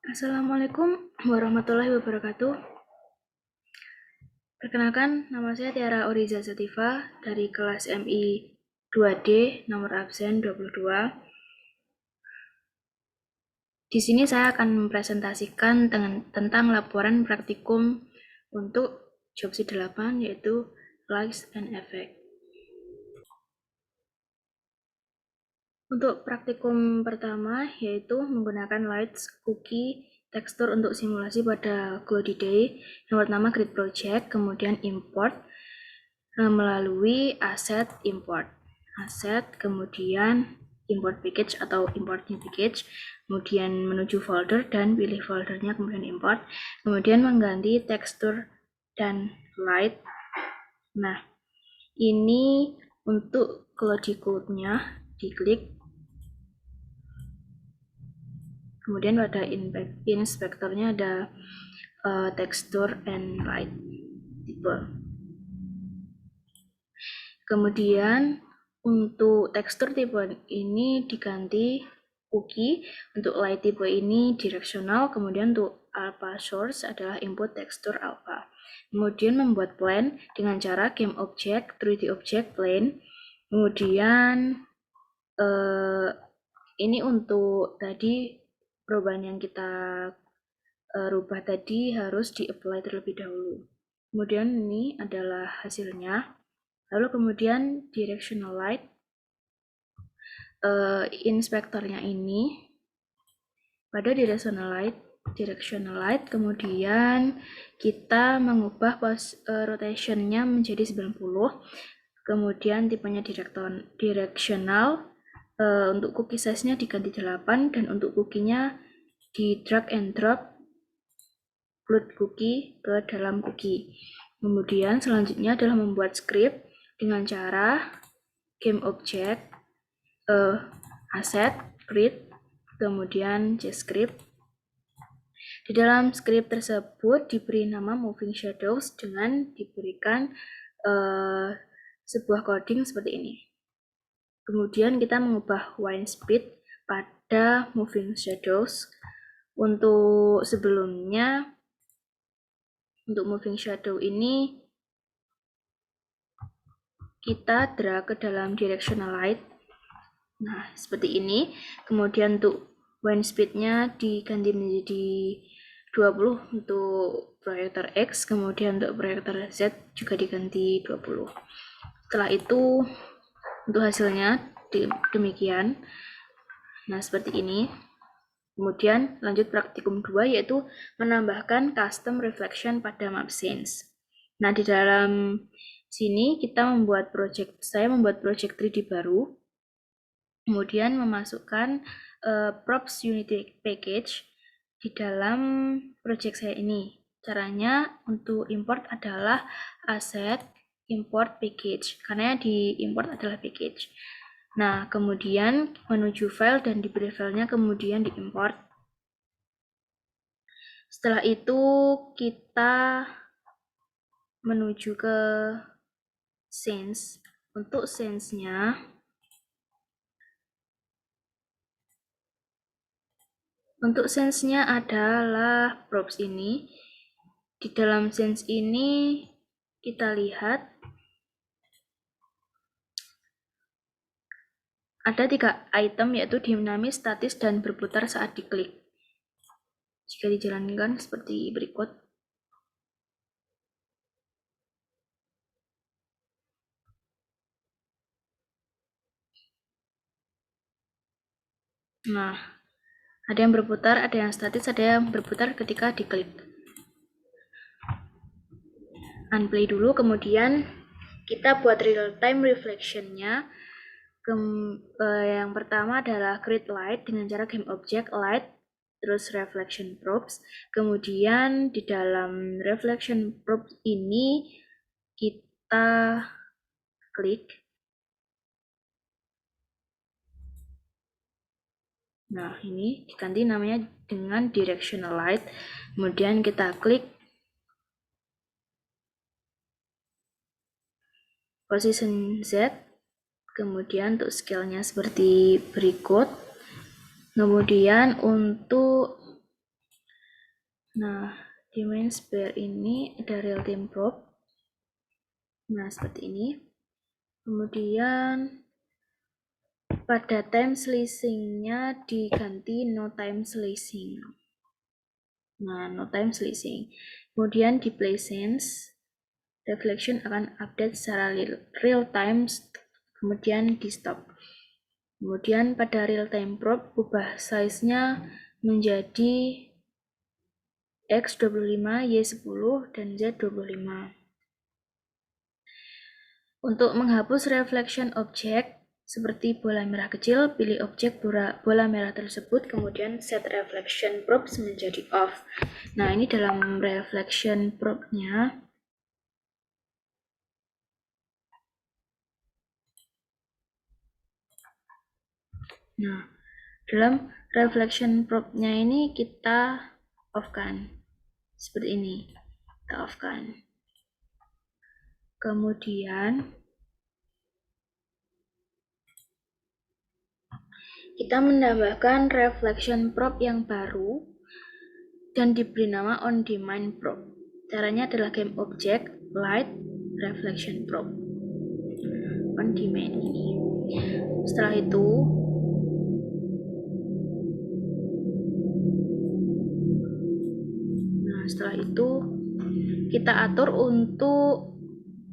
Assalamualaikum warahmatullahi wabarakatuh. Perkenalkan, nama saya Tiara Oriza Sativa dari kelas MI 2D, nomor absen 22. Di sini saya akan mempresentasikan tentang laporan praktikum untuk Jobsi 8, yaitu Lights and Effect. Untuk praktikum pertama, yaitu menggunakan lights, cookie, tekstur untuk simulasi pada Cloudy Day, yang pertama Grid Project, kemudian import melalui aset import, kemudian import package atau import new package, kemudian menuju folder dan pilih foldernya, kemudian import, kemudian mengganti tekstur dan light. Nah, ini untuk Cloudy Code-nya diklik. Kemudian pada inspektornya ada tekstur and light tipe. Kemudian untuk tekstur tipe ini diganti cookie, untuk light tipe ini directional, kemudian untuk alpha source adalah input tekstur alpha. Kemudian membuat plane dengan cara game object, 3D object, plane. Kemudian ini untuk tadi perubahan yang kita rubah tadi harus di-apply terlebih dahulu. Kemudian ini adalah hasilnya. Lalu kemudian directional light, inspektornya ini pada directional light, kemudian kita mengubah rotationnya menjadi 90, kemudian tipenya directional, untuk cookie size-nya diganti 8, dan untuk cookie-nya di drag and drop load cookie ke dalam cookie. Kemudian selanjutnya adalah membuat script dengan cara game object, asset, grid, kemudian JScript. Di dalam script tersebut diberi nama moving shadows dengan diberikan sebuah coding seperti ini. Kemudian kita mengubah wind speed pada moving shadows. Untuk sebelumnya, untuk moving shadow ini kita drag ke dalam directional light. Nah, seperti ini. Kemudian untuk wind speed-nya diganti menjadi 20 untuk proyektor X, kemudian untuk proyektor Z juga diganti 20. Setelah itu untuk hasilnya demikian. Nah, seperti ini. Kemudian lanjut praktikum 2, yaitu menambahkan custom reflection pada map scenes. Nah, di dalam sini saya membuat project 3D baru, kemudian memasukkan props unity package di dalam project saya ini. Caranya untuk import adalah asset import package, karena di import adalah package. Nah, kemudian menuju file dan diberi filenya, kemudian diimport. Setelah itu kita menuju ke scenes. Untuk scenes-nya, adalah props ini. Di dalam scenes ini kita lihat ada 3 item, yaitu dinamis, statis, dan berputar saat diklik. Jika dijalankan seperti berikut. Nah, ada yang berputar, ada yang statis, ada yang berputar ketika diklik. Unplay dulu, kemudian kita buat real time reflection-nya. Yang pertama adalah create light dengan cara game object light, terus reflection probes. Kemudian di dalam reflection probes ini kita klik. Nah, ini diganti namanya dengan directional light. Kemudian kita klik position Z. Kemudian untuk scale-nya seperti berikut. Kemudian untuk Nah, di main sphere ini ada real time probe. Nah, seperti ini. Kemudian pada time slicing-nya diganti no time slicing. Nah, no time slicing. Kemudian di play sense, reflection akan update secara real time, kemudian di stop. Kemudian pada real time probe, ubah size-nya menjadi X25, Y10, dan Z25. Untuk menghapus reflection object, seperti bola merah kecil, pilih objek bola merah tersebut, kemudian set reflection probe menjadi off. Nah, ini dalam reflection probe-nya. Nah, dalam reflection probe-nya ini kita off-kan. Seperti ini. Kita off-kan. Kemudian kita menambahkan reflection probe yang baru dan diberi nama on demand probe. Caranya adalah game object light reflection probe on demand ini. Setelah itu kita atur untuk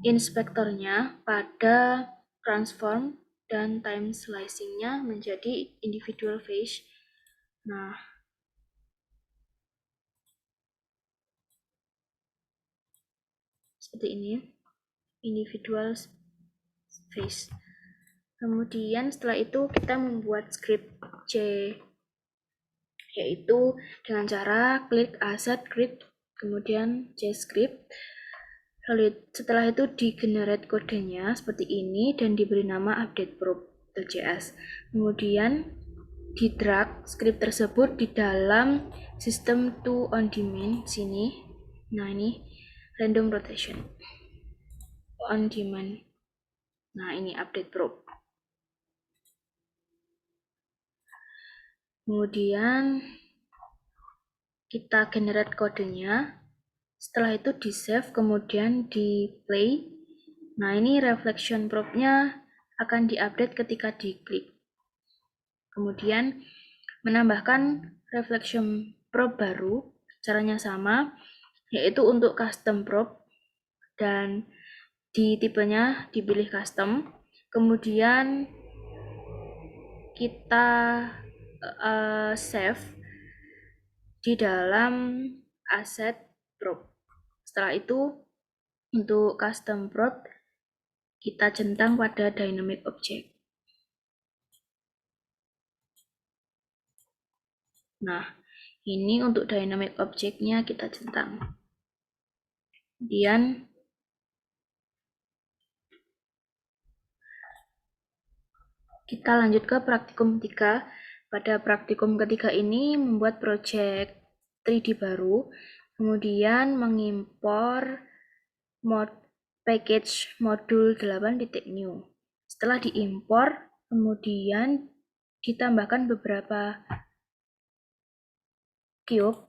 inspektornya pada transform dan time slicing-nya menjadi individual phase. Nah, seperti ini, individual phase. Kemudian setelah itu kita membuat script C, yaitu dengan cara klik asset script, kemudian C script. Lalu setelah itu di-generate kodenya seperti ini dan diberi nama update probe.js. Kemudian di-drag script tersebut di dalam system to on demand sini. Nah, ini random rotation on demand. Nah, ini update probe. Kemudian kita generate kodenya. Setelah itu di save, kemudian di play. Nah, ini reflection probe-nya akan diupdate ketika diklik. Kemudian menambahkan reflection probe baru, caranya sama, yaitu untuk custom probe, dan di tipenya dipilih custom. Kemudian kita save di dalam asset probe. Setelah itu untuk custom probe kita centang pada dynamic object. Nah, ini untuk dynamic object-nya kita centang. Kemudian kita lanjut ke praktikum 3. Pada praktikum ketiga ini membuat project 3D baru, kemudian mengimpor package modul 8.new. Setelah diimpor, kemudian ditambahkan beberapa cube.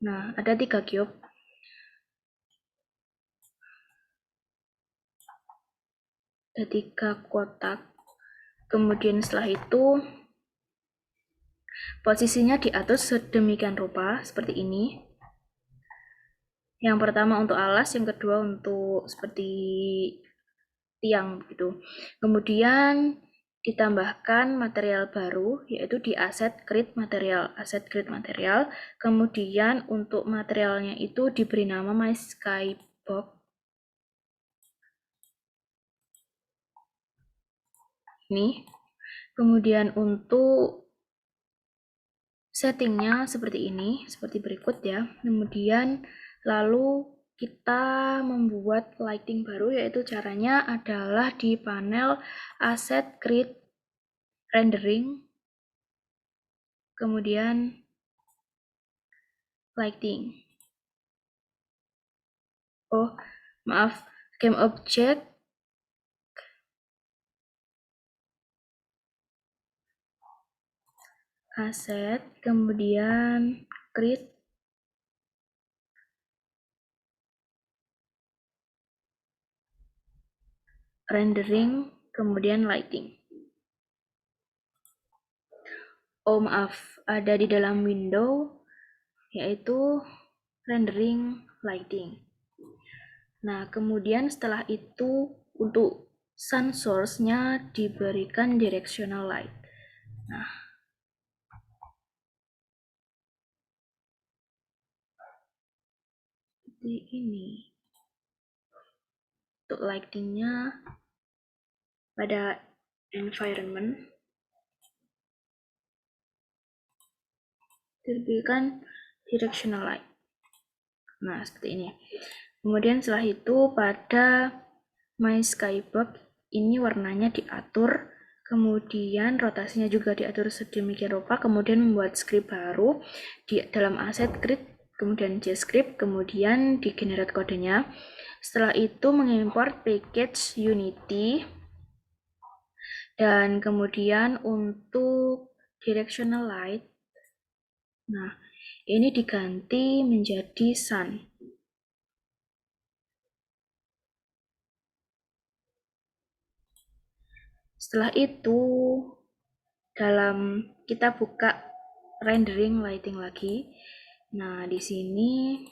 Nah, ada 3 cube. Ada 3 kotak. Kemudian setelah itu posisinya diatur sedemikian rupa seperti ini. Yang pertama untuk alas, yang kedua untuk seperti tiang gitu. Kemudian ditambahkan material baru, yaitu di aset create material. Kemudian untuk materialnya itu diberi nama My Skybox. Nih. Kemudian untuk settingnya seperti ini, seperti berikut ya. Kemudian lalu kita membuat lighting baru, yaitu caranya adalah di panel asset create rendering, kemudian lighting. Oh, maaf, game object, Asset, kemudian Create, Rendering, kemudian Lighting. Oh maaf, ada di dalam window, yaitu Rendering, Lighting. Nah, kemudian setelah itu untuk sun source-nya diberikan directional light. Nah, seperti ini. Untuk lighting-nya pada environment diberikan directional light. Nah, seperti ini. Kemudian setelah itu pada My Skybox ini warnanya diatur, kemudian rotasinya juga diatur sedemikian rupa, kemudian membuat script baru di dalam aset create, kemudian JScript, kemudian di generate kodenya. Setelah itu mengimport package Unity, dan kemudian untuk directional light, nah ini diganti menjadi sun. Setelah itu kita buka rendering lighting lagi. Nah, di sini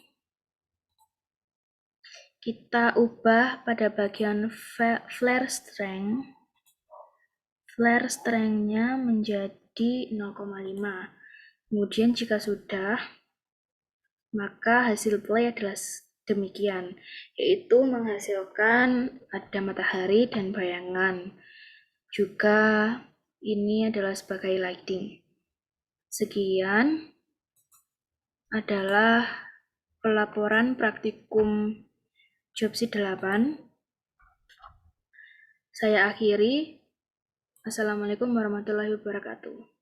kita ubah pada bagian flare strength. Flare strength-nya menjadi 0,5. Kemudian jika sudah, maka hasil play adalah demikian, yaitu menghasilkan ada matahari dan bayangan. Juga ini adalah sebagai lighting. Sekian adalah pelaporan praktikum Jobsit 8. Saya akhiri. Assalamualaikum warahmatullahi wabarakatuh.